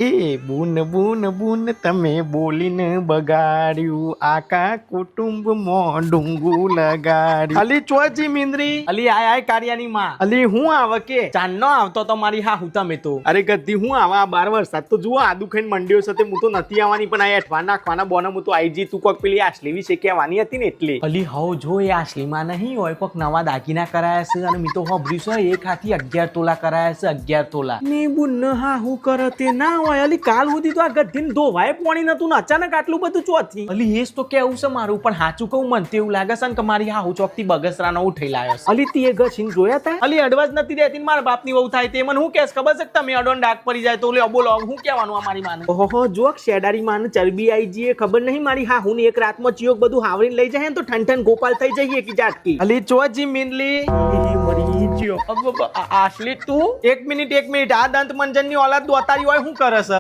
એ બૂન બૂન બૂન તમે બોલીને બગાડ્યું આખા કુટુંબમાં ડુંગું લગાડ્યું. અલી ચોજી મિંદરી અલી આય કારિયાની માં અલી હું આવ કે ચાંદનો આવતો તો મારી હા હું તમે તો અરે ગદ્દી હું આવા 12 વરસાદ તો જુઓ આદુ ખાઈને મંડ્યો છે તે હું તો નથી આવવાની પણ આ અઠવા નાખવાના બોને હું તો આઈ જી તું કોક પેલી આશલી વિશે કહેવાની હતી ને એટલે અલી હવ જો એ આશલીમાં નહીં હોય કોક નવા દાગીના કરાયા છે અને મી તો હોભર્યું છે એક હાથી 11 તોલા કરાયા છે 11 તોલા ને બુન હા હું કરે તે ના હોય અલી કાલ સુધી તો આ ગદ્દીને ધોવાય પાણી નતું ને અચાનક આટલું બધું ચોથી અલી એજ તો કેવું છે મારું પણ સાચું કહું મને તો એવું લાગે છે ને કે મારી હા હું ચોકથી બગસરાનો ઉઠી લાવ્યો છે. અલી તી એ ગસીને જોયા તા અલી અડવાજ નથી દેતી ને મારા બાપની વહુ થાય તે મને હું કેસ ખબર છે કે તમે અડોન ડાક પડી જાય તો લે બોલો હું કહેવાનું આ મારી માને. ઓહો જોક શેડારી માને ચરબી આઈ જઈએ ખબર નહીં મારી હા હું એક રાતમાં ચિયોક બધું હાવરીને લઈ જાય ને તો ઠન ઠન ગોપાલ થઈ જઈએ કે જાટકી. અલી ચોજી મિનલી મરી ગયો આશલી તું એક મિનિટ આ દંત મંજન ની ઓલાદ દોતારી હોય શું કરે